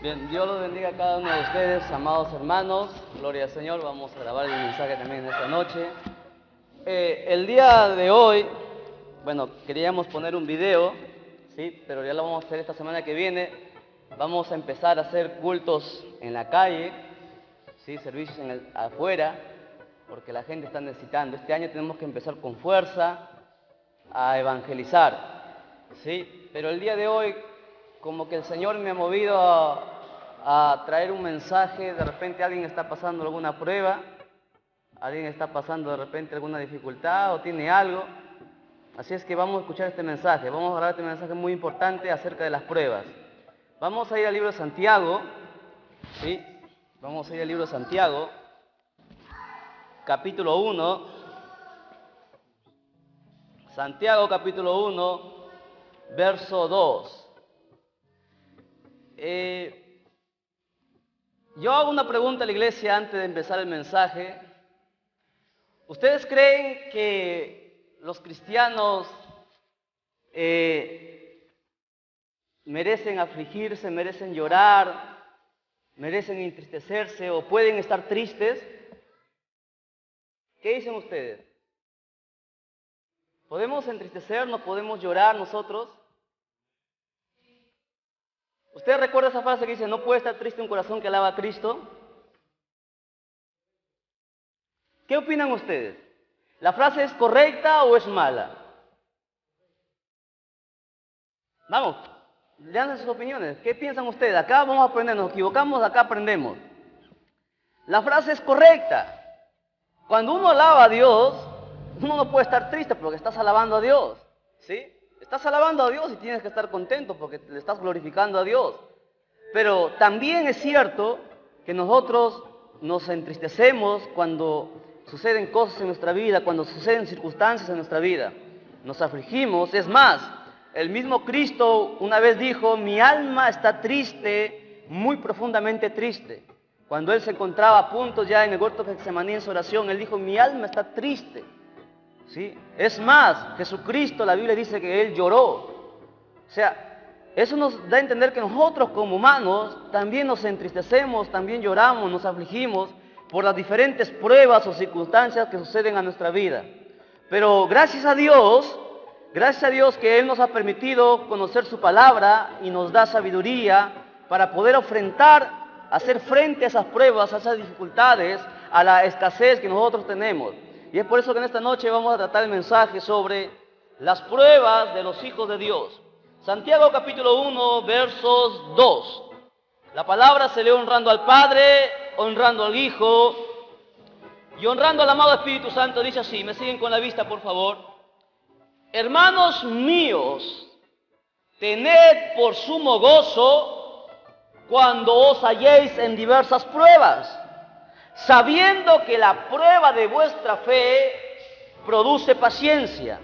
Bien, Dios los bendiga a cada uno de ustedes, amados hermanos. Gloria al Señor. Vamos a grabar el mensaje también en esta noche. El día de hoy, queríamos poner un video, ¿sí? Pero ya lo vamos a hacer esta semana que viene. Vamos a empezar a hacer cultos en la calle, ¿sí? Servicios afuera, porque la gente está necesitando. Este año tenemos que empezar con fuerza a evangelizar, ¿sí? Pero el día de hoy, como que el Señor me ha movido a traer un mensaje. De repente alguien está pasando alguna prueba, alguien está pasando de repente alguna dificultad o tiene algo. Así es que vamos a escuchar este mensaje, vamos a grabar este mensaje muy importante acerca de las pruebas. Vamos a ir al libro de Santiago, ¿sí? Vamos a ir al libro de Santiago, capítulo 1. Santiago, capítulo 1, verso 2. Yo hago una pregunta a la iglesia antes de empezar el mensaje. ¿Ustedes creen que los cristianos merecen afligirse, merecen llorar, merecen entristecerse o pueden estar tristes? ¿Qué dicen ustedes? ¿Podemos entristecernos, podemos llorar nosotros? ¿Usted recuerda esa frase que dice, no puede estar triste un corazón que alaba a Cristo? ¿Qué opinan ustedes? ¿La frase es correcta o es mala? Vamos, lean sus opiniones. ¿Qué piensan ustedes? Acá vamos a aprender, nos equivocamos, acá aprendemos. La frase es correcta. Cuando uno alaba a Dios, uno no puede estar triste porque estás alabando a Dios, ¿sí? Estás alabando a Dios y tienes que estar contento porque le estás glorificando a Dios. Pero también es cierto que nosotros nos entristecemos cuando suceden cosas en nuestra vida, cuando suceden circunstancias en nuestra vida. Nos afligimos. Es más, el mismo Cristo una vez dijo, mi alma está triste, muy profundamente triste. Cuando Él se encontraba a punto ya en el huerto de Getsemaní en su oración, Él dijo, mi alma está triste, ¿sí? Es más, Jesucristo, la Biblia dice que Él lloró. O sea, eso nos da a entender que nosotros como humanos también nos entristecemos, también lloramos, nos afligimos por las diferentes pruebas o circunstancias que suceden a nuestra vida. Pero gracias a Dios que Él nos ha permitido conocer su palabra y nos da sabiduría para poder hacer frente a esas pruebas, a esas dificultades, a la escasez que nosotros tenemos. Y es por eso que en esta noche vamos a tratar el mensaje sobre las pruebas de los hijos de Dios. Santiago capítulo 1, versos 2. La palabra se lee honrando al Padre, honrando al Hijo y honrando al amado Espíritu Santo. Dice así, me siguen con la vista por favor. Hermanos míos, tened por sumo gozo cuando os halléis en diversas pruebas, sabiendo que la prueba de vuestra fe produce paciencia.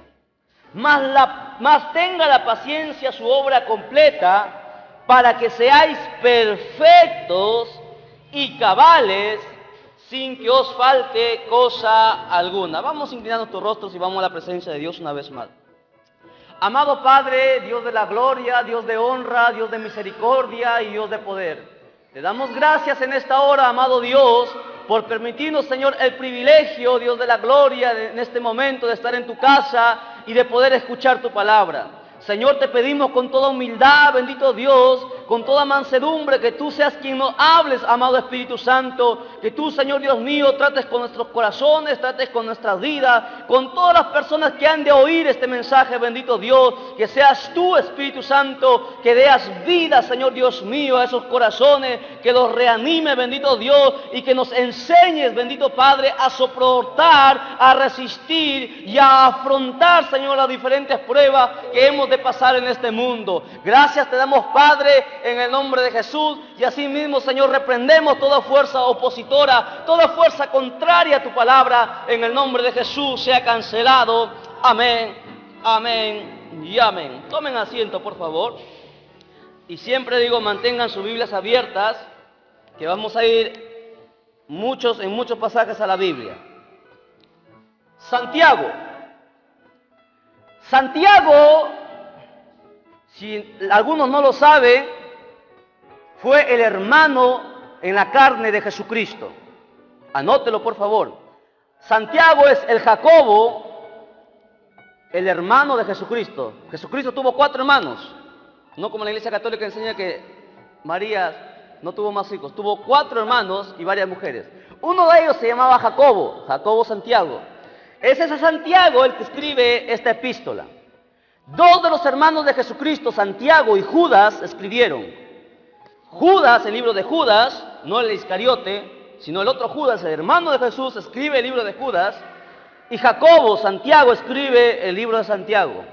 Mas tenga la paciencia su obra completa, para que seáis perfectos y cabales, sin que os falte cosa alguna. Vamos inclinando nuestros rostros y vamos a la presencia de Dios una vez más. Amado Padre, Dios de la gloria, Dios de honra, Dios de misericordia y Dios de poder. Te damos gracias en esta hora, amado Dios, por permitirnos, Señor, el privilegio, Dios de la gloria, en este momento de estar en tu casa y de poder escuchar tu palabra. Señor, te pedimos con toda humildad, bendito Dios, con toda mansedumbre, que tú seas quien nos hables, amado Espíritu Santo, que tú, Señor Dios mío, trates con nuestros corazones, trates con nuestras vidas, con todas las personas que han de oír este mensaje, bendito Dios, que seas tú, Espíritu Santo, que deas vida, Señor Dios mío, a esos corazones, que los reanime, bendito Dios, y que nos enseñes, bendito Padre, a soportar, a resistir y a afrontar, Señor, las diferentes pruebas que hemos de pasar en este mundo. Gracias te damos, Padre, en el nombre de Jesús, y así mismo, Señor, reprendemos toda fuerza opositora, toda fuerza contraria a tu palabra, en el nombre de Jesús sea cancelado. Amén, amén y amén. Tomen asiento, por favor, y siempre digo, mantengan sus Biblias abiertas, que vamos a ir en muchos pasajes a la Biblia. Santiago, si algunos no lo saben, fue el hermano en la carne de Jesucristo. Anótelo, por favor. Santiago es el Jacobo, el hermano de Jesucristo. Jesucristo tuvo 4 hermanos. No como la Iglesia Católica enseña que María no tuvo más hijos. Tuvo 4 hermanos y varias mujeres. Uno de ellos se llamaba Jacobo, Jacobo Santiago. Es ese Santiago el que escribe esta epístola. 2 de los hermanos de Jesucristo, Santiago y Judas, escribieron. Judas, el libro de Judas, no el Iscariote, sino el otro Judas, el hermano de Jesús, escribe el libro de Judas. Y Jacobo, Santiago, escribe el libro de Santiago.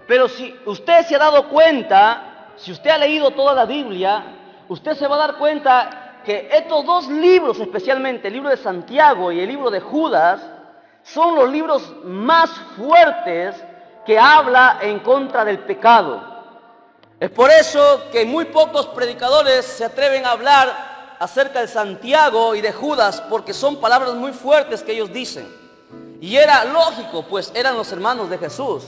Pero si usted se ha dado cuenta, si usted ha leído toda la Biblia, usted se va a dar cuenta que estos 2 libros, especialmente el libro de Santiago y el libro de Judas, son los libros más fuertes que habla en contra del pecado. Es por eso que muy pocos predicadores se atreven a hablar acerca de Santiago y de Judas, porque son palabras muy fuertes que ellos dicen. Y era lógico, pues eran los hermanos de Jesús,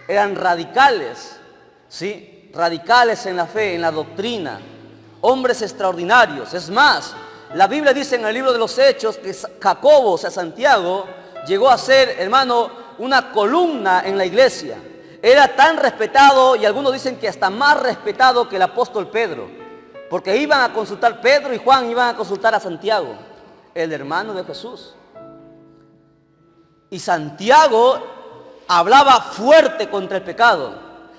eran radicales, ¿sí? Radicales en la fe, en la doctrina, hombres extraordinarios. Es más, la Biblia dice en el libro de los Hechos que Jacobo, o sea Santiago, llegó a ser, hermano, una columna en la iglesia. Era tan respetado, y algunos dicen que hasta más respetado que el apóstol Pedro, porque iban a consultar, Pedro y Juan iban a consultar a Santiago, el hermano de Jesús. Y Santiago hablaba fuerte contra el pecado.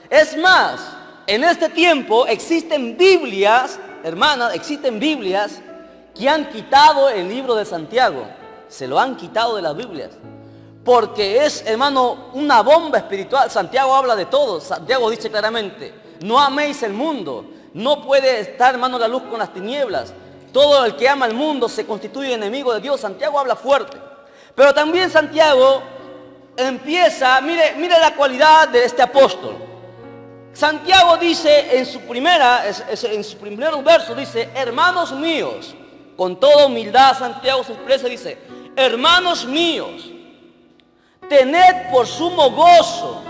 Es más, en este tiempo existen Biblias, hermanas, existen Biblias que han quitado el libro de Santiago. Se lo han quitado de las Biblias. Porque es, hermano, una bomba espiritual. Santiago habla de todo. Santiago dice claramente, no améis el mundo. No puede estar, hermano, la luz con las tinieblas. Todo el que ama el mundo se constituye enemigo de Dios. Santiago habla fuerte. Pero también Santiago empieza, mire la cualidad de este apóstol. Santiago dice en sus primeros versos, dice, hermanos míos, con toda humildad Santiago se expresa y dice, hermanos míos, tened por sumo gozo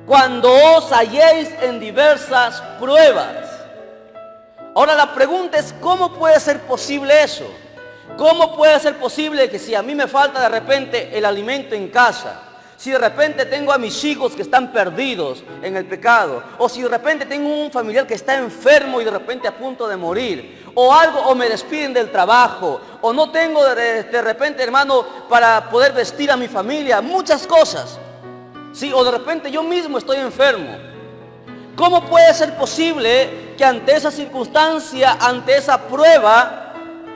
cuando os halléis en diversas pruebas. Ahora la pregunta es, ¿cómo puede ser posible eso? ¿Cómo puede ser posible que si a mí me falta de repente el alimento en casa, si de repente tengo a mis hijos que están perdidos en el pecado, o si de repente tengo un familiar que está enfermo y de repente a punto de morir, o algo, o me despiden del trabajo, o no tengo de repente, hermano, para poder vestir a mi familia, muchas cosas, ¿sí? O de repente yo mismo estoy enfermo. ¿Cómo puede ser posible que ante esa circunstancia, ante esa prueba,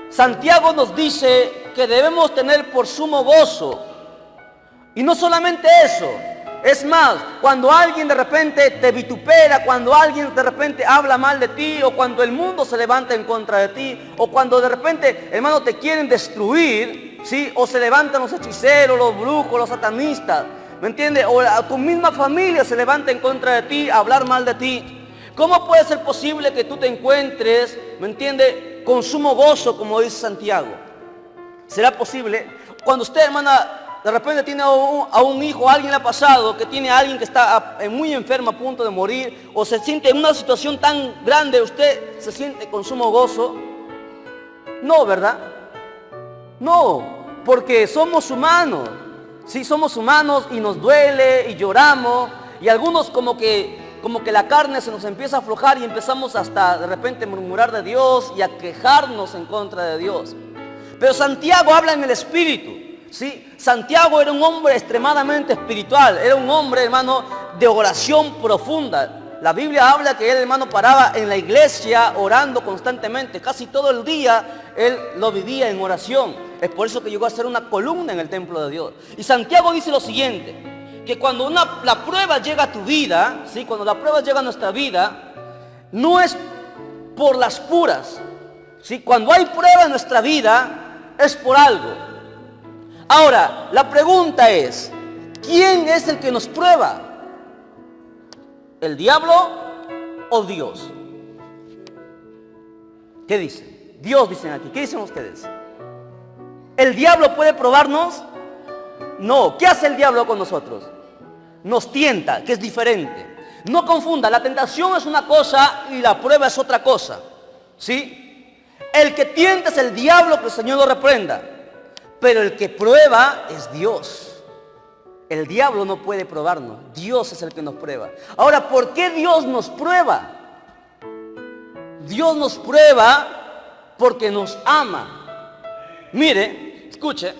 Santiago nos dice que debemos tener por sumo gozo? Y no solamente eso, es más, cuando alguien de repente te vitupera, cuando alguien de repente habla mal de ti, o cuando el mundo se levanta en contra de ti, o cuando de repente, hermano, te quieren destruir, ¿sí? O se levantan los hechiceros, los brujos, los satanistas, ¿me entiendes? O tu misma familia se levanta en contra de ti, a hablar mal de ti. ¿Cómo puede ser posible que tú te encuentres, ¿me entiendes?, con sumo gozo, como dice Santiago? ¿Será posible? Cuando usted, hermana, de repente tiene a un hijo, a alguien le ha pasado, que tiene a alguien que está muy enfermo, a punto de morir, o se siente en una situación tan grande, ¿usted se siente con sumo gozo? No, ¿verdad? No, porque somos humanos. Sí, somos humanos y nos duele y lloramos, y algunos como que la carne se nos empieza a aflojar y empezamos hasta de repente a murmurar de Dios y a quejarnos en contra de Dios. Pero Santiago habla en el Espíritu. ¿Sí? Santiago era un hombre extremadamente espiritual, era un hombre, hermano, de oración profunda. La Biblia habla que él, hermano, paraba en la iglesia orando constantemente, casi todo el día él lo vivía en oración. Es por eso que llegó a ser una columna en el templo de Dios. Y Santiago dice lo siguiente, que cuando la prueba llega a tu vida, ¿sí? Cuando la prueba llega a nuestra vida, no es por las puras, ¿sí? Cuando hay prueba en nuestra vida, es por algo. Ahora, la pregunta es, ¿quién es el que nos prueba? ¿El diablo o Dios? ¿Qué dicen? Dios, dicen aquí. ¿Qué dicen ustedes? ¿El diablo puede probarnos? No. ¿Qué hace el diablo con nosotros? Nos tienta, que es diferente. No confunda, la tentación es una cosa y la prueba es otra cosa. ¿sí? El que tienta es el diablo, que el Señor lo reprenda. Pero el que prueba es Dios. El diablo no puede probarnos. Dios es el que nos prueba. Ahora, ¿por qué Dios nos prueba? Dios nos prueba porque nos ama. Mire, escuche.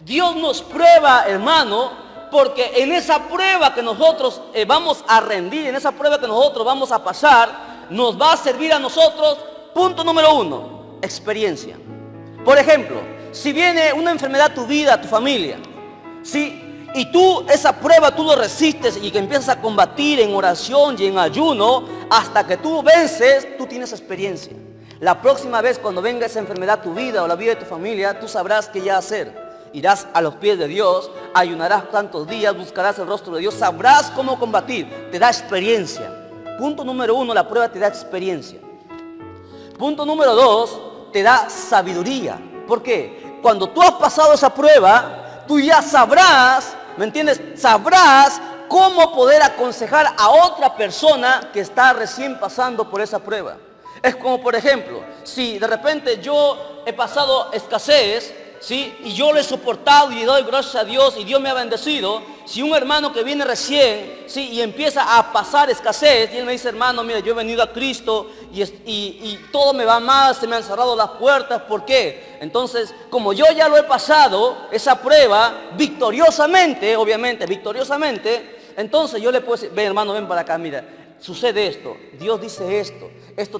Dios nos prueba, hermano, porque en esa prueba que nosotros vamos a rendir, en esa prueba que nosotros vamos a pasar, nos va a servir a nosotros, punto número 1, experiencia. Por ejemplo, si viene una enfermedad a tu vida, a tu familia, ¿sí? Y tú esa prueba tú lo resistes y que empiezas a combatir en oración y en ayuno hasta que tú vences, tú tienes experiencia. La próxima vez cuando venga esa enfermedad a tu vida o la vida de tu familia, tú sabrás qué ya hacer. Irás a los pies de Dios, ayunarás tantos días, buscarás el rostro de Dios, sabrás cómo combatir, te da experiencia. Punto número 1, la prueba te da experiencia. Punto número 2, te da sabiduría. ¿Por qué? Cuando tú has pasado esa prueba, tú ya sabrás, ¿me entiendes? Sabrás cómo poder aconsejar a otra persona que está recién pasando por esa prueba. Es como, por ejemplo, si de repente yo he pasado escasez, ¿sí? Y yo lo he soportado y doy gracias a Dios y Dios me ha bendecido. Si un hermano que viene recién, ¿sí? Y empieza a pasar escasez y él me dice, hermano, mira, yo he venido a Cristo y todo me va mal, se me han cerrado las puertas. ¿Por qué? Entonces, como yo ya lo he pasado, esa prueba, victoriosamente, obviamente, victoriosamente, entonces yo le puedo decir, ven hermano, ven para acá, mira, sucede esto, Dios dice esto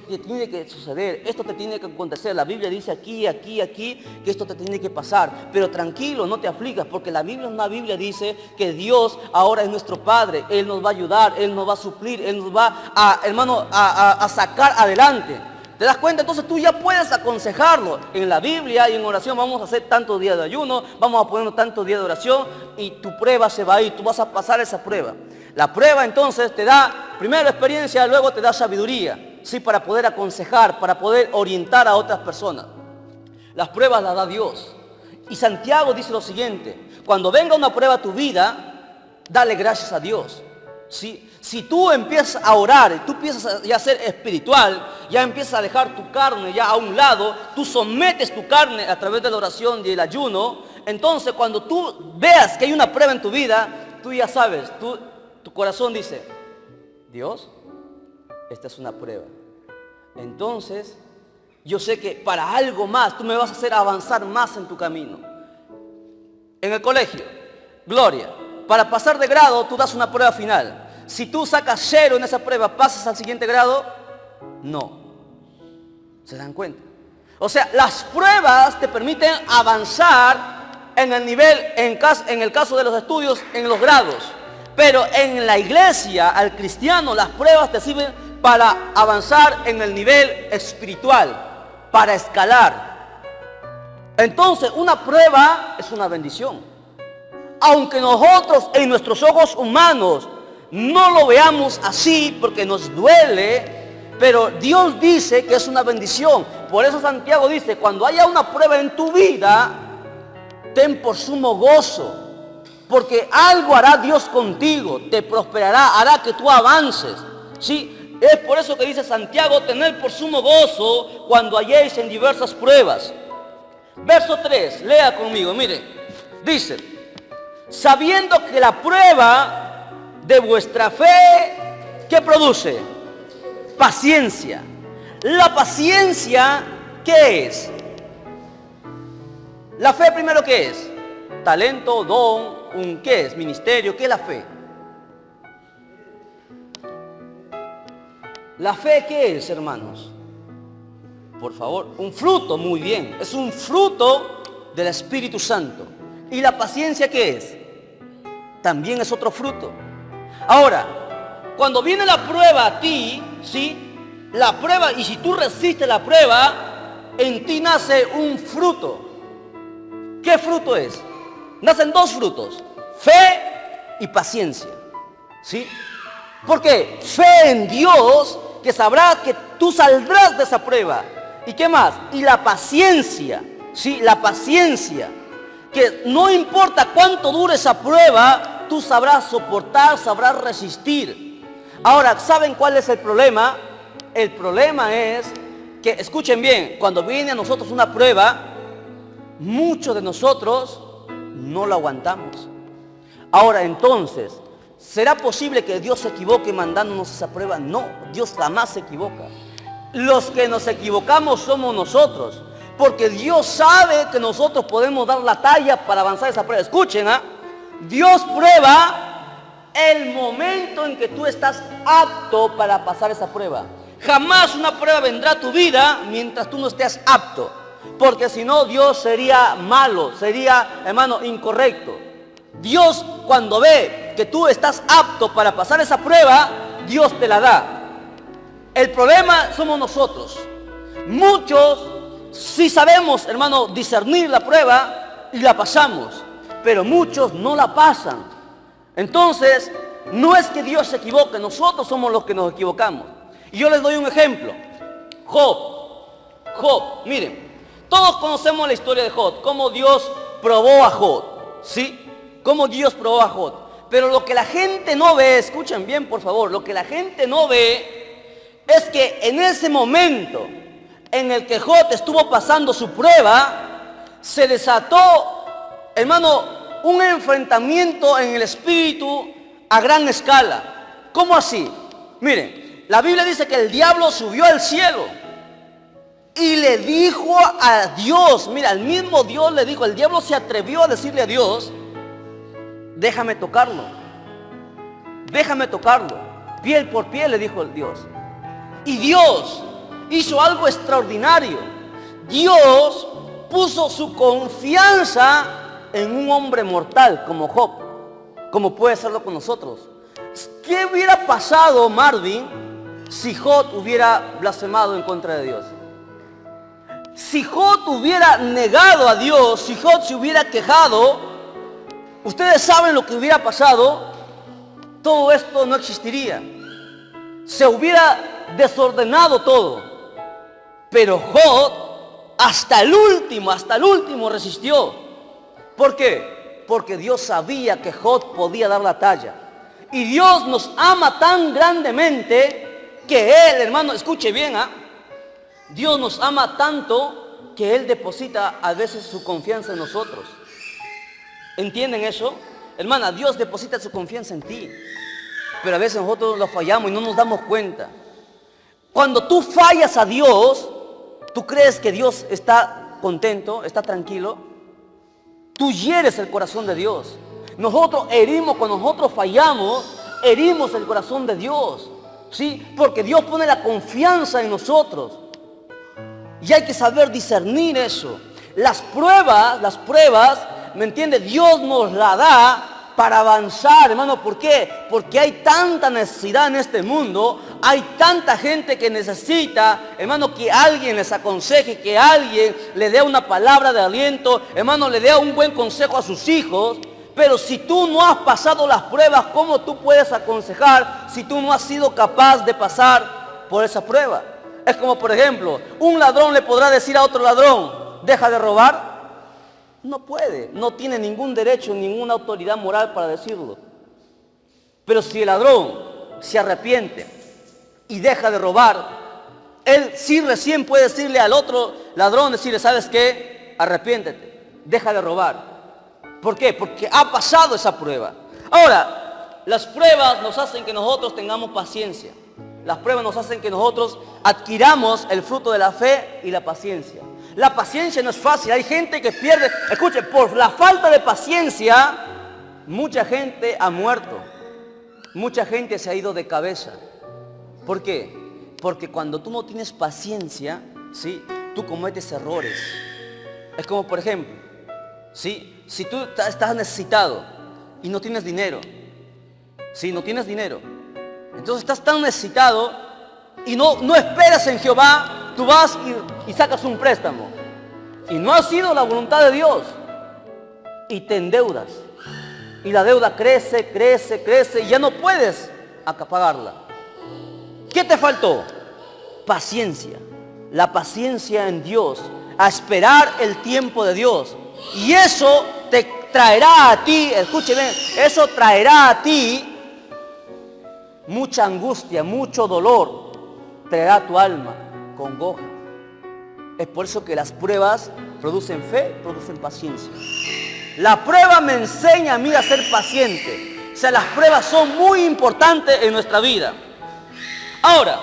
te tiene que suceder, esto te tiene que acontecer, la Biblia dice aquí, que esto te tiene que pasar, pero tranquilo, no te afligas, porque la Biblia, una Biblia dice que Dios ahora es nuestro Padre, Él nos va a ayudar, Él nos va a suplir, Él nos va a sacar adelante. ¿Te das cuenta? Entonces tú ya puedes aconsejarlo. En la Biblia y en oración vamos a hacer tantos días de ayuno, vamos a ponernos tantos días de oración y tu prueba se va a ir, tú vas a pasar esa prueba. La prueba entonces te da primero experiencia, luego te da sabiduría, ¿sí? Para poder aconsejar, para poder orientar a otras personas. Las pruebas las da Dios. Y Santiago dice lo siguiente, cuando venga una prueba a tu vida, dale gracias a Dios. ¿Sí? Si tú empiezas a orar, tú empiezas a ser espiritual, ya empiezas a dejar tu carne ya a un lado, tú sometes tu carne a través de la oración y el ayuno, entonces cuando tú veas que hay una prueba en tu vida, tú ya sabes, tu corazón dice, Dios, esta es una prueba. Entonces, yo sé que para algo más, tú me vas a hacer avanzar más en tu camino. En el colegio, Gloria, para pasar de grado, tú das una prueba final. Si tú sacas 0 en esa prueba, ¿pasas al siguiente grado? No. ¿Se dan cuenta? O sea, las pruebas te permiten avanzar en el nivel, en el caso de los estudios, en los grados. Pero en la iglesia, al cristiano, las pruebas te sirven para avanzar en el nivel espiritual, para escalar. Entonces, una prueba es una bendición. Aunque nosotros en nuestros ojos humanos no lo veamos así porque nos duele, pero Dios dice que es una bendición. Por eso Santiago dice, cuando haya una prueba en tu vida, ten por sumo gozo. Porque algo hará Dios contigo, te prosperará, hará que tú avances. ¿Sí? Es por eso que dice Santiago, tener por sumo gozo cuando halléis en diversas pruebas. Verso 3, lea conmigo, mire. Dice, sabiendo que la prueba de vuestra fe, ¿qué produce? Paciencia. La paciencia, ¿qué es? La fe primero, ¿qué es? Talento, don, ¿qué es? Ministerio, ¿qué es la fe? ¿La fe qué es, hermanos? Por favor, un fruto, muy bien. Es un fruto del Espíritu Santo. ¿Y la paciencia qué es? También es otro fruto. Ahora, cuando viene la prueba a ti, ¿sí? La prueba, y si tú resistes la prueba, en ti nace un fruto. ¿Qué fruto es? Nacen 2 frutos, fe y paciencia. ¿Sí? ¿Por qué? Fe en Dios, que sabrá que tú saldrás de esa prueba. ¿Y qué más? Y la paciencia. ¿Sí? La paciencia. Que no importa cuánto dure esa prueba, tú sabrás soportar, sabrás resistir. Ahora, ¿saben cuál es el problema? El problema es que, escuchen bien, cuando viene a nosotros una prueba, muchos de nosotros no la aguantamos. Ahora entonces, ¿será posible que Dios se equivoque mandándonos esa prueba? No, Dios jamás se equivoca. Los que nos equivocamos somos nosotros, porque Dios sabe que nosotros podemos dar la talla para avanzar esa prueba. Escuchen, Dios prueba el momento en que tú estás apto para pasar esa prueba. Jamás una prueba vendrá a tu vida mientras tú no estés apto, porque si no, Dios sería malo, sería, hermano, incorrecto. Dios, cuando ve que tú estás apto para pasar esa prueba, Dios te la da. El problema somos nosotros. Muchos sí sabemos, hermano, discernir la prueba y la pasamos, pero muchos no la pasan. Entonces, no es que Dios se equivoque, nosotros somos los que nos equivocamos. Y yo les doy un ejemplo. Job, miren, todos conocemos la historia de Job, cómo Dios probó a Job, ¿sí? Cómo Dios probó a Job. Pero lo que la gente no ve, escuchen bien por favor, lo que la gente no ve es que en ese momento en el que Job estuvo pasando su prueba, se desató, hermano, un enfrentamiento en el espíritu a gran escala. ¿Cómo así? Miren, la Biblia dice que el diablo subió al cielo y le dijo a Dios, mira, el mismo Dios le dijo, el diablo se atrevió a decirle a Dios, déjame tocarlo, piel por piel, le dijo el Dios. Y Dios hizo algo extraordinario. Dios puso su confianza en un hombre mortal como Job, como puede serlo con nosotros. ¿Qué hubiera pasado, Marvin, si Job hubiera blasfemado en contra de Dios? Si Job hubiera negado a Dios, si Job se hubiera quejado, ustedes saben lo que hubiera pasado. Todo esto no existiría. Se hubiera desordenado todo. Pero Job hasta el último resistió. ¿Por qué? Porque Dios sabía que Job podía dar la talla. Y Dios nos ama tan grandemente que Él, hermano, escuche bien, Dios nos ama tanto que Él deposita a veces su confianza en nosotros. ¿Entienden eso? Hermana, Dios deposita su confianza en ti. Pero a veces nosotros lo fallamos y no nos damos cuenta. Cuando tú fallas a Dios, ¿tú crees que Dios está contento, está tranquilo? Tú hieres el corazón de Dios. Nosotros herimos, cuando nosotros fallamos, herimos el corazón de Dios. ¿Sí? Porque Dios pone la confianza en nosotros. Y hay que saber discernir eso. Las pruebas, ¿me entiende? Dios nos la da para avanzar, hermano. ¿Por qué? Porque hay tanta necesidad en este mundo. Hay tanta gente que necesita, hermano, que alguien les aconseje, que alguien le dé una palabra de aliento, hermano, le dé un buen consejo a sus hijos. Pero si tú no has pasado las pruebas, ¿cómo tú puedes aconsejar si tú no has sido capaz de pasar por esa prueba? Es como, por ejemplo, un ladrón le podrá decir a otro ladrón, deja de robar. No puede, no tiene ningún derecho, ninguna autoridad moral para decirlo. Pero si el ladrón se arrepiente y deja de robar, él sí recién puede decirle al otro ladrón, decirle, ¿sabes qué? Arrepiéntete, deja de robar. ¿Por qué? Porque ha pasado esa prueba. Ahora, las pruebas nos hacen que nosotros tengamos paciencia. Las pruebas nos hacen que nosotros adquiramos el fruto de la fe y la paciencia. La paciencia no es fácil. Hay gente que pierde. Escuchen, por la falta de paciencia, mucha gente ha muerto. Mucha gente se ha ido de cabeza. ¿Por qué? Porque cuando tú no tienes paciencia, ¿sí? Tú cometes errores. Es como, por ejemplo, ¿sí? Si tú estás necesitado y no tienes dinero, ¿sí? No tienes dinero. Entonces estás tan necesitado y no esperas en Jehová, tú vas y sacas un préstamo. Y no ha sido la voluntad de Dios. Y te endeudas. Y la deuda crece y ya no puedes pagarla. ¿Qué te faltó? Paciencia. La paciencia en Dios. A esperar el tiempo de Dios. Y eso te traerá a ti, escúcheme, eso traerá a ti mucha angustia, mucho dolor, traerá a tu alma congoja. Es por eso que las pruebas producen fe, producen paciencia. La prueba me enseña a mí a ser paciente. O sea, las pruebas son muy importantes en nuestra vida. Ahora,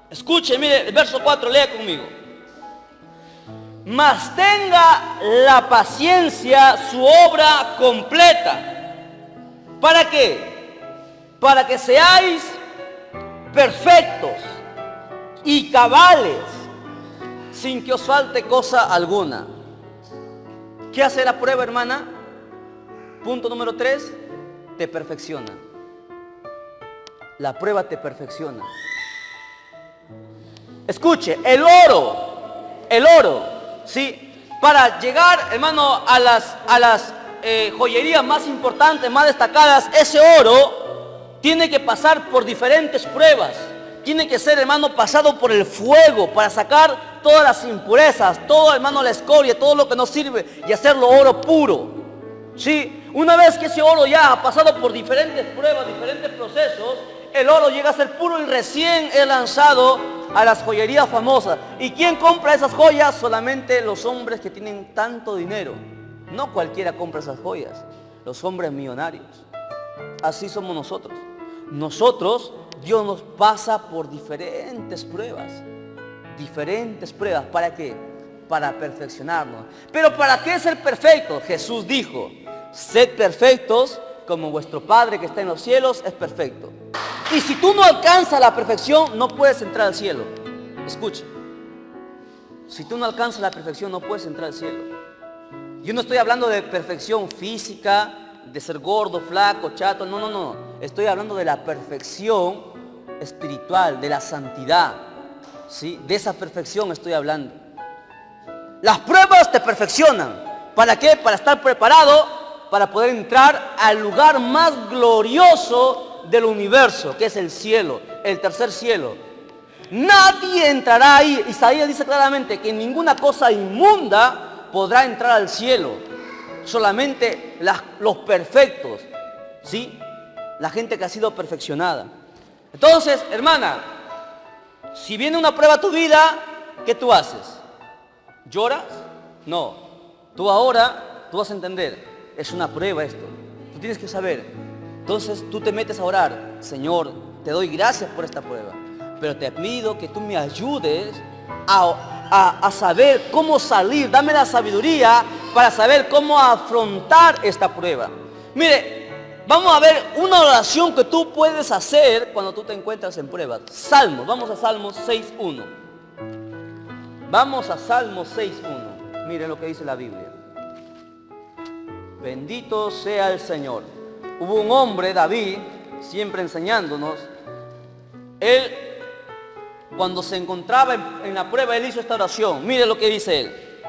escuche, mire, el verso 4, lea conmigo. Mas tenga la paciencia su obra completa. ¿Para qué? Para que seáis perfectos y cabales, sin que os falte cosa alguna. ¿Qué hace la prueba, hermana? Punto número 3, te perfecciona. La prueba te perfecciona. Escuche, el oro, ¿sí? Para llegar, hermano, a las joyerías más importantes, más destacadas, ese oro tiene que pasar por diferentes pruebas. Tiene que ser, hermano, pasado por el fuego para sacar todas las impurezas, todo, hermano, la escoria, todo lo que no sirve y hacerlo oro puro. ¿Sí? Una vez que ese oro ya ha pasado por diferentes pruebas, diferentes procesos, el oro llega a ser puro y recién es lanzado a las joyerías famosas. ¿Y quién compra esas joyas? Solamente los hombres que tienen tanto dinero. No cualquiera compra esas joyas. Los hombres millonarios. Así somos nosotros. Nosotros, Dios nos pasa por diferentes pruebas. Diferentes pruebas. ¿Para qué? Para perfeccionarnos. ¿Pero para qué ser perfectos? Jesús dijo, sed perfectos como vuestro Padre que está en los cielos es perfecto. Y si tú no alcanzas la perfección, no puedes entrar al cielo. Escucha. Si tú no alcanzas la perfección, no puedes entrar al cielo. Yo no estoy hablando de perfección física, de ser gordo, flaco, chato. No. Estoy hablando de la perfección espiritual, de la santidad. ¿Sí? De esa perfección estoy hablando. Las pruebas te perfeccionan. ¿Para qué? Para estar preparado, para poder entrar al lugar más glorioso del universo, que es el cielo, el tercer cielo. Nadie entrará ahí. Isaías dice claramente que ninguna cosa inmunda podrá entrar al cielo. Solamente los perfectos, ¿sí? La gente que ha sido perfeccionada. Entonces, hermana, si viene una prueba a tu vida, ¿qué tú haces? ¿Lloras? No. Tú vas a entender, es una prueba esto. Tú tienes que saber. Entonces tú te metes a orar. Señor, te doy gracias por esta prueba, pero te pido que tú me ayudes a saber cómo salir. Dame la sabiduría para saber cómo afrontar esta prueba. Mire, vamos a ver una oración que tú puedes hacer cuando tú te encuentras en pruebas. Salmos, vamos a Salmos 6.1. Vamos a Salmos 6.1. Miren lo que dice la Biblia. Bendito sea el Señor. Hubo un hombre, David, siempre enseñándonos. Él, cuando se encontraba en la prueba, él hizo esta oración. Mire lo que dice él.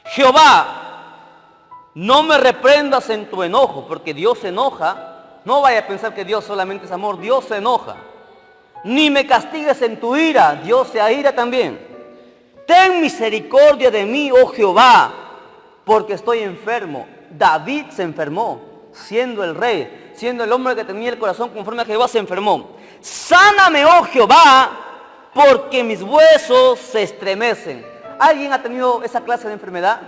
Jehová, no me reprendas en tu enojo, porque Dios se enoja. No vaya a pensar que Dios solamente es amor, Dios se enoja. Ni me castigues en tu ira, Dios se aira también. Ten misericordia de mí, oh Jehová, porque estoy enfermo. David se enfermó, siendo el rey, siendo el hombre que tenía el corazón conforme a Jehová, se enfermó. Sáname, oh Jehová, porque mis huesos se estremecen. ¿Alguien ha tenido esa clase de enfermedad?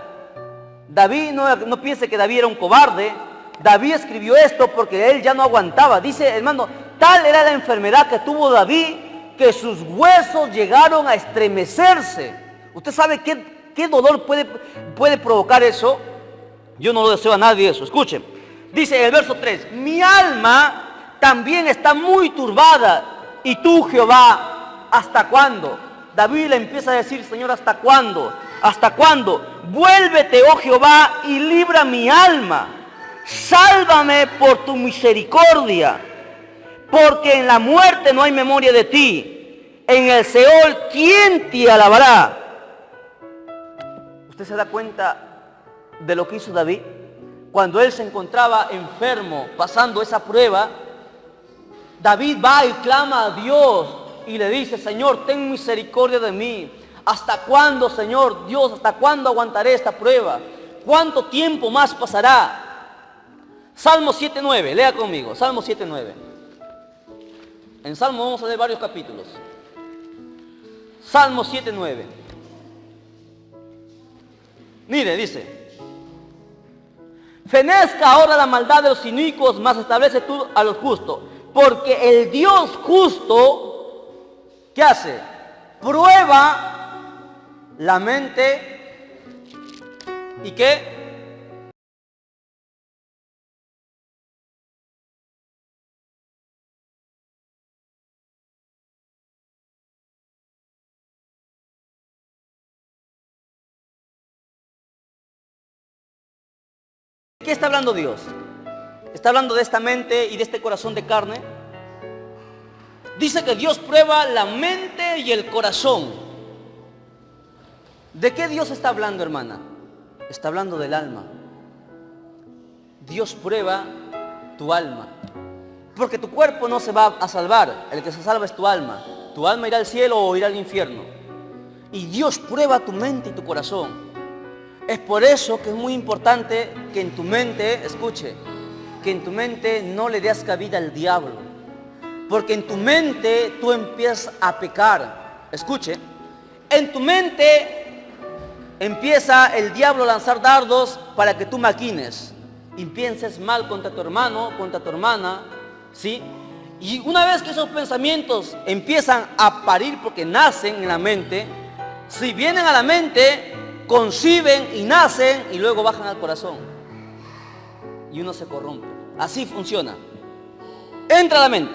David, no piense que David era un cobarde. David escribió esto porque él ya no aguantaba. Dice, hermano, tal era la enfermedad que tuvo David, que sus huesos llegaron a estremecerse. ¿Usted sabe qué dolor puede provocar eso? Yo no lo deseo a nadie eso. Escuchen. Dice en el verso 3, mi alma también está muy turbada. Y tú, Jehová, ¿hasta cuándo? David le empieza a decir, Señor, ¿hasta cuándo? ¿Hasta cuándo? Vuélvete, oh Jehová, y libra mi alma. Sálvame por tu misericordia, porque en la muerte no hay memoria de ti. En el Seol, ¿quién te alabará? ¿Usted se da cuenta de lo que hizo David? Cuando él se encontraba enfermo, pasando esa prueba, David va y clama a Dios y le dice, Señor, ten misericordia de mí. ¿Hasta cuándo, Señor Dios? ¿Hasta cuándo aguantaré esta prueba? ¿Cuánto tiempo más pasará? Salmo 7.9, lea conmigo, Salmo 7.9. En Salmo vamos a leer varios capítulos. Salmo 7.9. Mire, dice, fenezca ahora la maldad de los inicuos, mas establece tú a los justos. Porque el Dios justo, ¿qué hace? Prueba la mente y ¿qué? ¿Qué está hablando Dios? Está hablando de esta mente y de este corazón de carne. Dice que Dios prueba la mente y el corazón. ¿De qué Dios está hablando, hermana? Está hablando del alma. Dios prueba tu alma. Porque tu cuerpo no se va a salvar. El que se salva es tu alma. Tu alma irá al cielo o irá al infierno. Y Dios prueba tu mente y tu corazón. Es por eso que es muy importante que en tu mente, escuche, que en tu mente no le des cabida al diablo. Porque en tu mente tú empiezas a pecar. Escuche, en tu mente empieza el diablo a lanzar dardos para que tú maquines y pienses mal contra tu hermano, contra tu hermana, ¿sí? Y una vez que esos pensamientos empiezan a parir porque nacen en la mente, si vienen a la mente, conciben y nacen y luego bajan al corazón. Y uno se corrompe. Así funciona. Entra a la mente.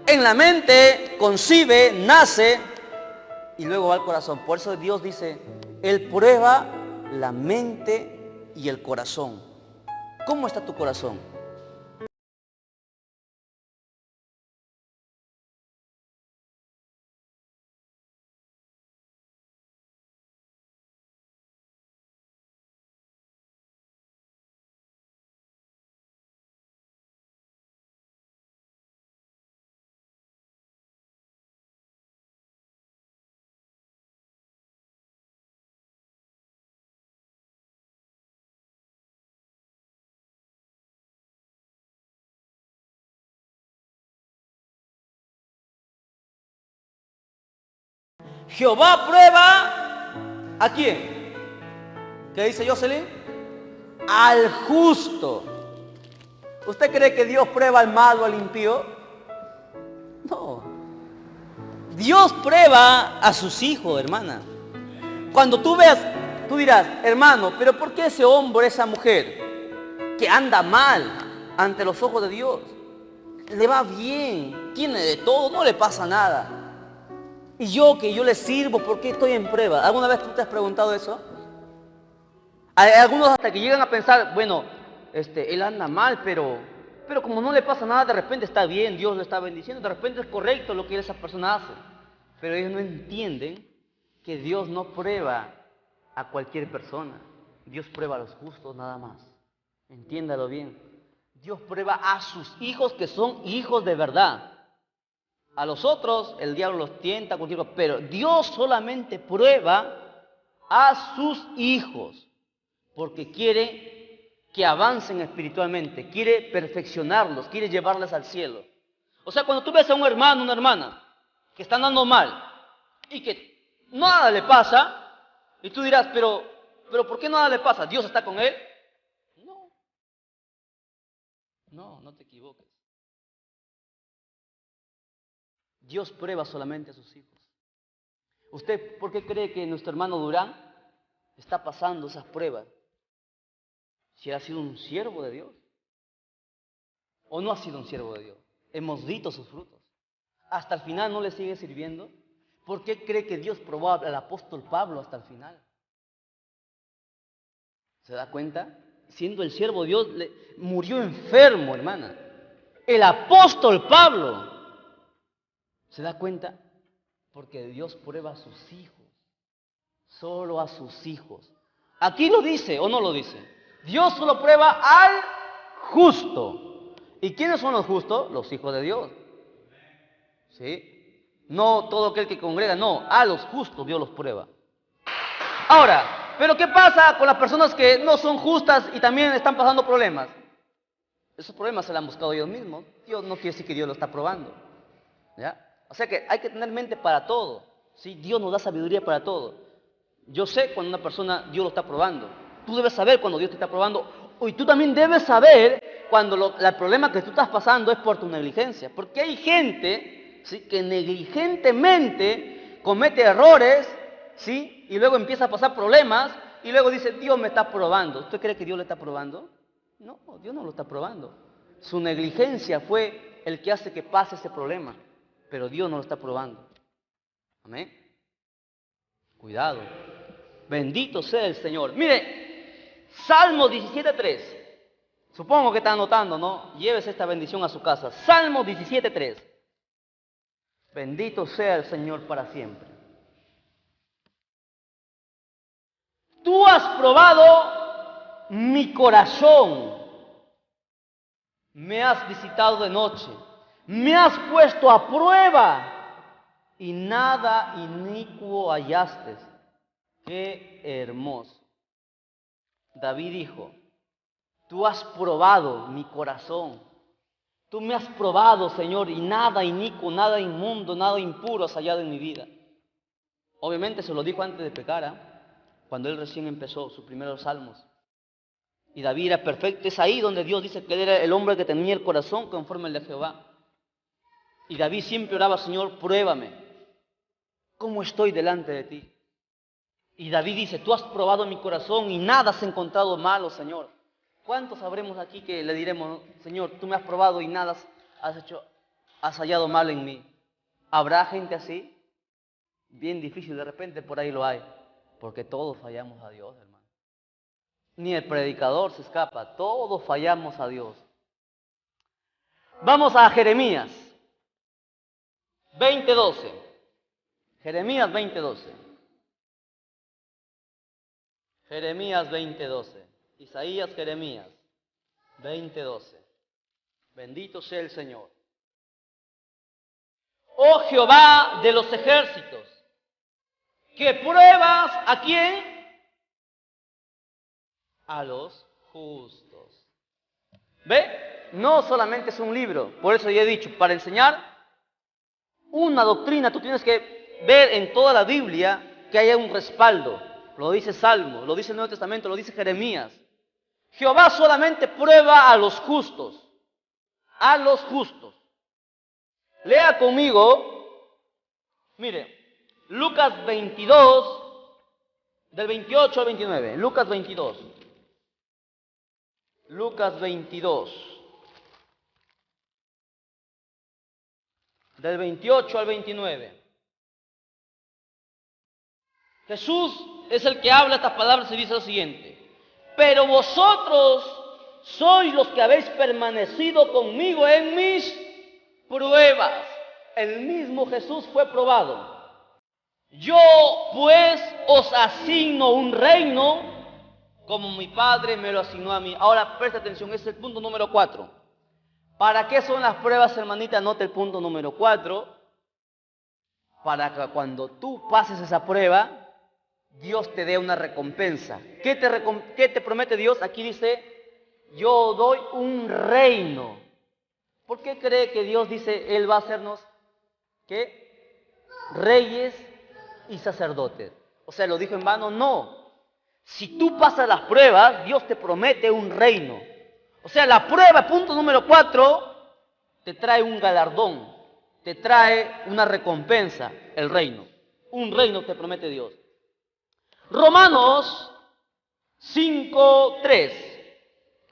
En la mente concibe, nace y luego va al corazón. Por eso Dios dice, Él prueba la mente y el corazón. ¿Cómo está tu corazón? Jehová prueba ¿a quién? ¿Qué dice Jocelyn? Al justo. ¿Usted cree que Dios prueba al malo, al impío? No. Dios prueba a sus hijos, hermana. Cuando tú veas, tú dirás, hermano, pero ¿por qué ese hombre, esa mujer que anda mal ante los ojos de Dios, le va bien, tiene de todo, no le pasa nada? Y yo que yo le sirvo, ¿por qué estoy en prueba? ¿Alguna vez tú te has preguntado eso? Hay algunos hasta que llegan a pensar, bueno, él anda mal, pero como no le pasa nada, de repente está bien, Dios lo está bendiciendo, de repente es correcto lo que esa persona hace. Pero ellos no entienden que Dios no prueba a cualquier persona. Dios prueba a los justos nada más. Entiéndalo bien. Dios prueba a sus hijos que son hijos de verdad. A los otros el diablo los tienta, pero Dios solamente prueba a sus hijos porque quiere que avancen espiritualmente, quiere perfeccionarlos, quiere llevarles al cielo. O sea, cuando tú ves a un hermano, una hermana que está andando mal y que nada le pasa, y tú dirás, pero ¿por qué nada le pasa? ¿Dios está con él? No te equivoques. Dios prueba solamente a sus hijos. ¿Usted por qué cree que nuestro hermano Durán está pasando esas pruebas? Si él ha sido un siervo de Dios o no ha sido un siervo de Dios. Hemos visto sus frutos. Hasta el final no le sigue sirviendo. ¿Por qué cree que Dios probó al apóstol Pablo hasta el final? ¿Se da cuenta? Siendo el siervo de Dios, murió enfermo, hermana. El apóstol Pablo. ¿Se da cuenta? Porque Dios prueba a sus hijos. Solo a sus hijos. Aquí lo dice o no lo dice. Dios solo prueba al justo. ¿Y quiénes son los justos? Los hijos de Dios. ¿Sí? No todo aquel que congrega, no. A los justos Dios los prueba. Ahora, ¿pero qué pasa con las personas que no son justas y también están pasando problemas? Esos problemas se los han buscado ellos mismos. Dios no quiere decir que Dios lo está probando. ¿Ya? O sea que hay que tener mente para todo. ¿Sí? Dios nos da sabiduría para todo. Yo sé cuando una persona Dios lo está probando. Tú debes saber cuando Dios te está probando. Y tú también debes saber cuando el problema que tú estás pasando es por tu negligencia. Porque hay gente, ¿sí?, que negligentemente comete errores, ¿sí?, y luego empieza a pasar problemas y luego dice, Dios me está probando. ¿Usted cree que Dios le está probando? No, Dios no lo está probando. Su negligencia fue el que hace que pase ese problema, pero Dios no lo está probando. Amén. Cuidado. Bendito sea el Señor. Mire, Salmo 17:3. Supongo que está anotando, ¿no? Llévese esta bendición a su casa. Salmo 17:3. Bendito sea el Señor para siempre. Tú has probado mi corazón. Me has visitado de noche. Me has puesto a prueba. Y nada inicuo hallaste. Qué hermoso. David dijo, tú has probado mi corazón. Tú me has probado, Señor, y nada inicuo, nada inmundo, nada impuro has hallado en mi vida. Obviamente se lo dijo antes de pecar, cuando él recién empezó sus primeros salmos. Y David era perfecto. Es ahí donde Dios dice que él era el hombre que tenía el corazón conforme al de Jehová. Y David siempre oraba, Señor, pruébame. ¿Cómo estoy delante de ti? Y David dice, tú has probado mi corazón y nada has encontrado malo, Señor. ¿Cuántos sabremos aquí que le diremos, Señor, tú me has probado y nada has hallado mal en mí? ¿Habrá gente así? Bien difícil, de repente por ahí lo hay. Porque todos fallamos a Dios, hermano. Ni el predicador se escapa, todos fallamos a Dios. Vamos a Jeremías 20:12. Jeremías 20:12. Jeremías 20:12. Isaías, Jeremías 20:12. Bendito sea el Señor. Oh Jehová de los ejércitos, que pruebas ¿a quién? A los justos. ¿Ve? No solamente es un libro. Por eso ya he dicho, para enseñar una doctrina, tú tienes que ver en toda la Biblia que haya un respaldo. Lo dice Salmo, lo dice el Nuevo Testamento, lo dice Jeremías. Jehová solamente prueba a los justos. A los justos. Lea conmigo, mire, Lucas 22, del 28 al 29. Lucas 22. Lucas 22. Del 28 al 29. Jesús es el que habla estas palabras y dice lo siguiente. Pero vosotros sois los que habéis permanecido conmigo en mis pruebas. El mismo Jesús fue probado. Yo pues os asigno un reino como mi Padre me lo asignó a mí. Ahora presta atención, ese es el punto número 4. ¿Para qué son las pruebas, hermanita? Anote el punto número 4. Para que cuando tú pases esa prueba, Dios te dé una recompensa. ¿Qué te promete Dios? Aquí dice, yo doy un reino. ¿Por qué cree que Dios dice, Él va a hacernos, ¿qué? Reyes y sacerdotes. O sea, ¿lo dijo en vano? No. Si tú pasas las pruebas, Dios te promete un reino. O sea, la prueba, punto número 4, te trae un galardón, te trae una recompensa, el reino. Un reino te promete Dios. Romanos 5:3.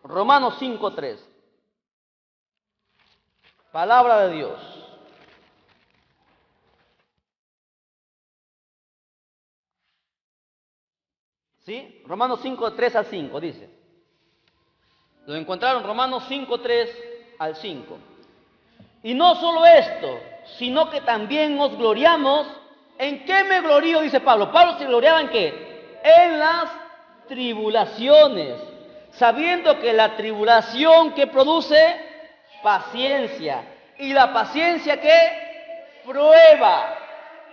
Romanos 5:3. Palabra de Dios. ¿Sí? Romanos 5:3 al 5 dice. Lo encontraron, Romanos 5:3 al 5. Y no solo esto, sino que también nos gloriamos. ¿En qué me glorío? Dice Pablo. Pablo se gloriaba ¿en qué? En las tribulaciones, sabiendo que la tribulación que produce paciencia. ¿Y la paciencia qué? Prueba.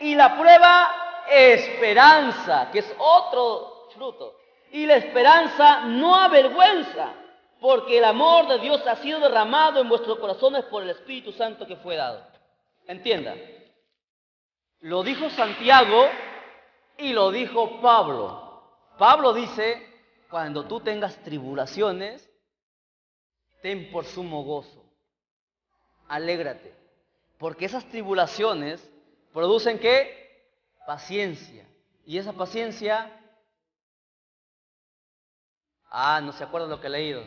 Y la prueba, esperanza, que es otro fruto. Y la esperanza no avergüenza, porque el amor de Dios ha sido derramado en vuestros corazones por el Espíritu Santo que fue dado. Entienda, lo dijo Santiago y lo dijo Pablo. Pablo dice, cuando tú tengas tribulaciones, ten por sumo gozo. Alégrate. Porque esas tribulaciones producen ¿qué? Paciencia. Y esa paciencia... no se acuerda lo que he leído.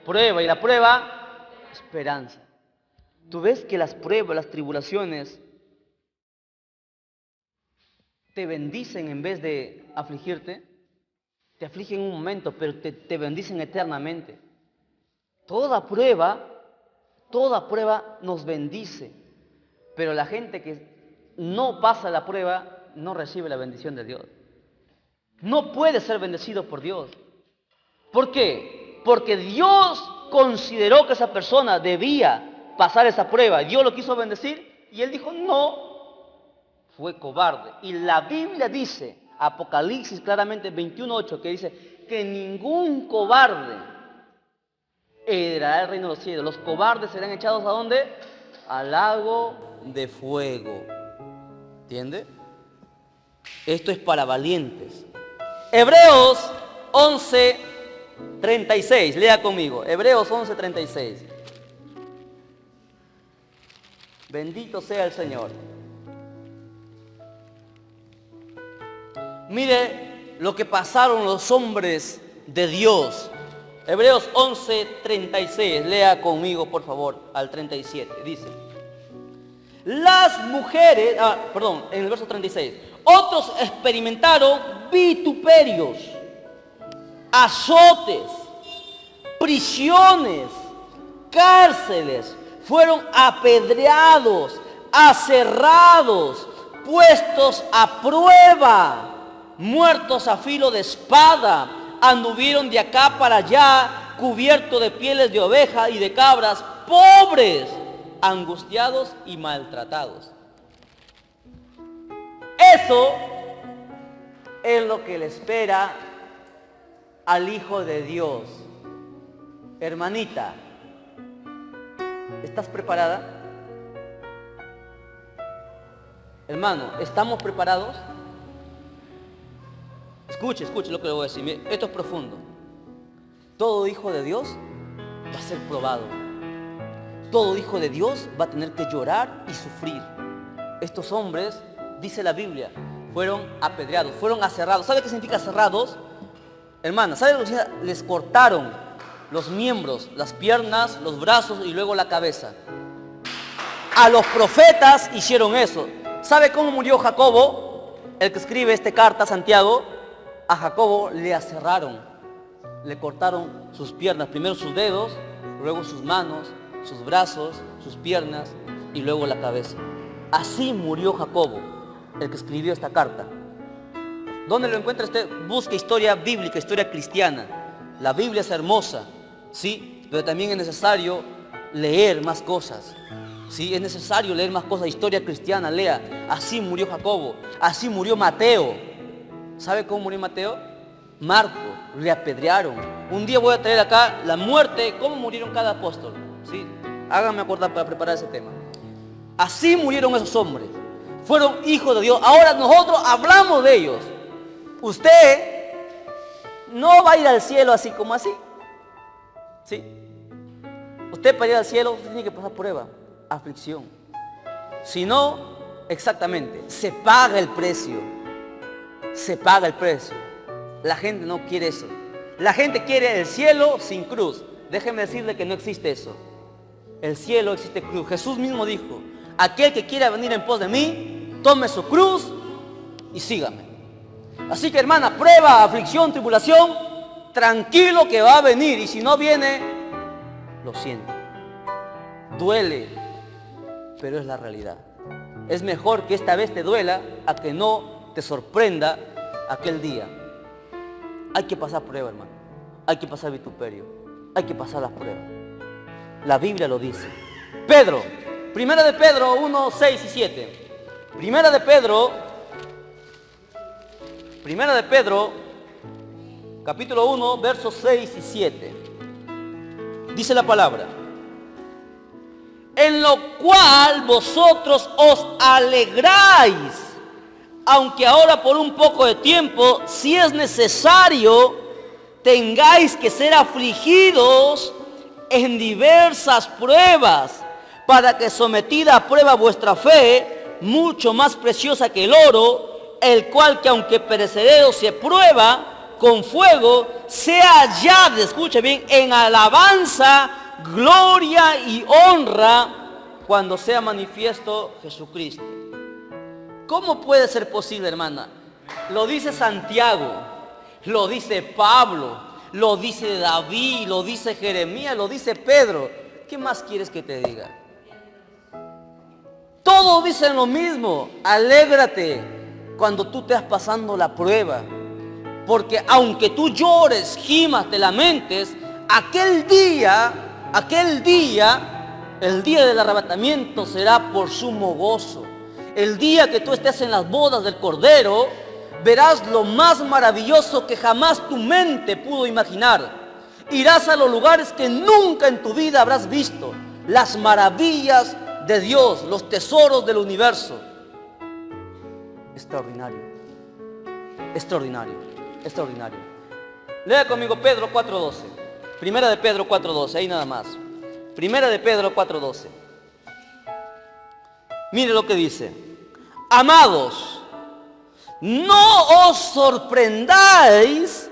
Prueba. Y la prueba, esperanza. Tú ves que las pruebas, las tribulaciones, te bendicen en vez de afligirte. Te afligen un momento, pero te bendicen eternamente. Toda prueba nos bendice. Pero la gente que no pasa la prueba no recibe la bendición de Dios. No puede ser bendecido por Dios. ¿Por qué? Porque Dios consideró que esa persona debía pasar esa prueba. Dios lo quiso bendecir y él dijo no. Fue cobarde. Y la Biblia dice, Apocalipsis claramente 21:8, que dice que ningún cobarde heredará el reino de los cielos. Los cobardes serán echados ¿a dónde? Al lago de fuego. ¿Entiende? Esto es para valientes. Hebreos 11:36. Lea conmigo. Hebreos 11:36. Bendito sea el Señor. Mire lo que pasaron los hombres de Dios. Hebreos 11:36. Lea conmigo, por favor, al 37. Dice: las mujeres, en el verso 36. Otros experimentaron vituperios, azotes, prisiones, cárceles. Fueron apedreados, aserrados, puestos a prueba, muertos a filo de espada, anduvieron de acá para allá, cubiertos de pieles de oveja y de cabras, pobres, angustiados y maltratados. Eso es lo que le espera al Hijo de Dios. Hermanita, ¿estás preparada? Hermano, ¿estamos preparados? Escuche lo que le voy a decir. Esto es profundo. Todo hijo de Dios va a ser probado. Todo hijo de Dios va a tener que llorar y sufrir. Estos hombres, dice la Biblia, fueron apedreados, fueron aserrados. ¿Sabe qué significa aserrados? Hermana, ¿sabe lo que significa? Les cortaron los miembros, las piernas, los brazos y luego la cabeza. A los profetas hicieron eso. ¿Sabe cómo murió Jacobo? El que escribe esta carta, Santiago. A Jacobo le aserraron, le cortaron sus piernas, primero sus dedos, luego sus manos, sus brazos, sus piernas y luego la cabeza. Así murió Jacobo, el que escribió esta carta. ¿Dónde lo encuentra usted? Busque historia bíblica, historia cristiana. La Biblia es hermosa, ¿sí? Pero también es necesario leer más cosas. Sí, es necesario leer más cosas. Historia cristiana, lea. Así murió Jacobo, así murió Mateo. ¿Sabe cómo murió Mateo? Marco, le apedrearon. Un día voy a traer acá la muerte, cómo murieron cada apóstol. ¿Sí? Háganme acordar para preparar ese tema. Así murieron esos hombres. Fueron hijos de Dios. Ahora nosotros hablamos de ellos. Usted no va a ir al cielo así como así. ¿Sí? Usted para ir al cielo tiene que pasar prueba, aflicción. Si no, exactamente, se paga el precio. Se paga el precio. La gente no quiere eso. La gente quiere el cielo sin cruz. Déjeme decirle que no existe eso. El cielo existe cruz. Jesús mismo dijo: aquel que quiera venir en pos de mí, tome su cruz y sígame. Así que, hermana, prueba, aflicción, tribulación, tranquilo que va a venir. Y si no viene, lo siento. Duele, pero es la realidad. Es mejor que esta vez te duela a que no te sorprenda aquel día. Hay que pasar prueba, hermano. Hay que pasar vituperio. Hay que pasar las pruebas. La Biblia lo dice. Pedro, Primera de Pedro 1, 6 y 7. Primera de Pedro, capítulo 1, versos 6 y 7. Dice la palabra: en lo cual vosotros os alegráis, aunque ahora por un poco de tiempo, si es necesario, tengáis que ser afligidos en diversas pruebas, para que sometida a prueba vuestra fe, mucho más preciosa que el oro, el cual que aunque perecedero se prueba con fuego, sea hallada, escuche bien, en alabanza, gloria y honra, cuando sea manifiesto Jesucristo. ¿Cómo puede ser posible, hermana? Lo dice Santiago, lo dice Pablo, lo dice David, lo dice Jeremías, lo dice Pedro. ¿Qué más quieres que te diga? Todos dicen lo mismo. Alégrate cuando tú estés pasando la prueba, porque aunque tú llores, gimas, te lamentes, aquel día, el día del arrebatamiento será por sumo gozo. El día que tú estés en las bodas del Cordero, verás lo más maravilloso que jamás tu mente pudo imaginar. Irás a los lugares que nunca en tu vida habrás visto, las maravillas de Dios, los tesoros del universo. Extraordinario, extraordinario, extraordinario. Lea conmigo Pedro 4:12. Primera de Pedro 4:12, ahí nada más. Primera de Pedro 4:12. Mire lo que dice. Amados, no os sorprendáis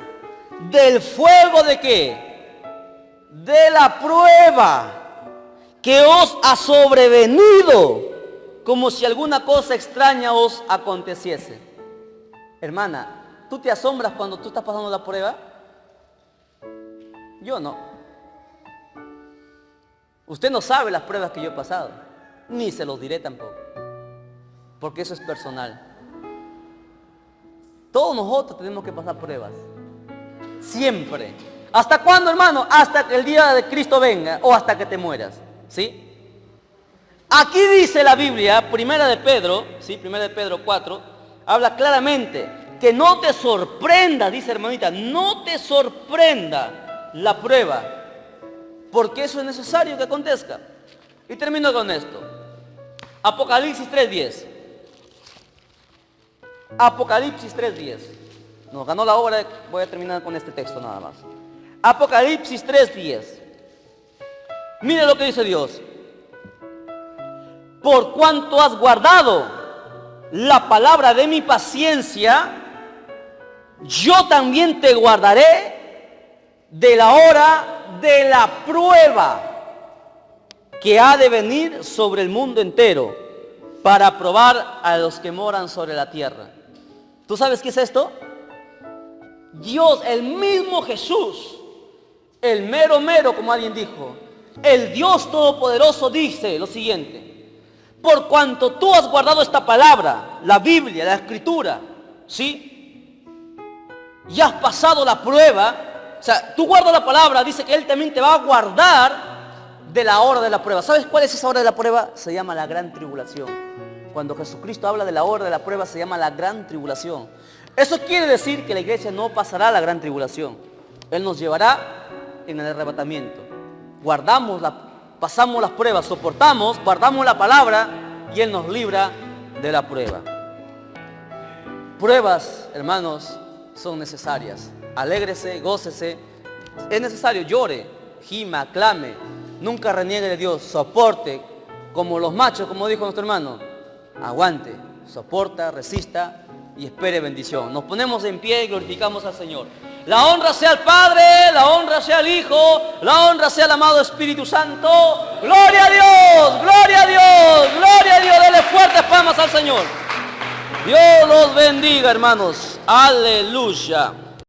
del fuego de qué, de la prueba que os ha sobrevenido, como si alguna cosa extraña os aconteciese. Hermana, ¿tú te asombras cuando tú estás pasando la prueba? Yo no. Usted no sabe las pruebas que yo he pasado, ni se los diré tampoco, porque eso es personal. Todos nosotros tenemos que pasar pruebas, siempre. ¿Hasta cuándo, hermano? Hasta que el día de Cristo venga o hasta que te mueras, ¿sí? Aquí dice la Biblia, primera de Pedro, ¿sí? Primera de Pedro 4, habla claramente que no te sorprenda, dice hermanita, no te sorprenda la prueba, porque eso es necesario que acontezca. Y termino con esto. Apocalipsis 3:10. Apocalipsis 3:10. Nos ganó la hora, voy a terminar con este texto nada más. Apocalipsis 3:10. Mire lo que dice Dios. Por cuanto has guardado la palabra de mi paciencia, yo también te guardaré de la hora de la prueba que ha de venir sobre el mundo entero, para probar a los que moran sobre la tierra. ¿Tú sabes qué es esto? Dios, el mismo Jesús, el mero mero, como alguien dijo, el Dios Todopoderoso dice lo siguiente: por cuanto tú has guardado esta palabra, la Biblia, la Escritura, ¿sí? Y has pasado la prueba, o sea, tú guardas la palabra, dice que Él también te va a guardar de la hora de la prueba. ¿Sabes cuál es esa hora de la prueba? Se llama la gran tribulación. Cuando Jesucristo habla de la hora de la prueba, se llama la gran tribulación. Eso quiere decir que la iglesia no pasará la gran tribulación. Él nos llevará en el arrebatamiento. Pasamos las pruebas, soportamos, guardamos la palabra y Él nos libra de la prueba. Pruebas, hermanos, son necesarias. Alégrese, gócese. Es necesario, llore, gima, clame. Nunca reniegue de Dios, soporte, como los machos, como dijo nuestro hermano. Aguante, soporta, resista y espere bendición. Nos ponemos en pie y glorificamos al Señor. La honra sea al Padre, la honra sea al Hijo, la honra sea al amado Espíritu Santo. ¡Gloria a Dios! ¡Gloria a Dios! ¡Gloria a Dios! Dele fuertes palmas al Señor. Dios los bendiga, hermanos. Aleluya.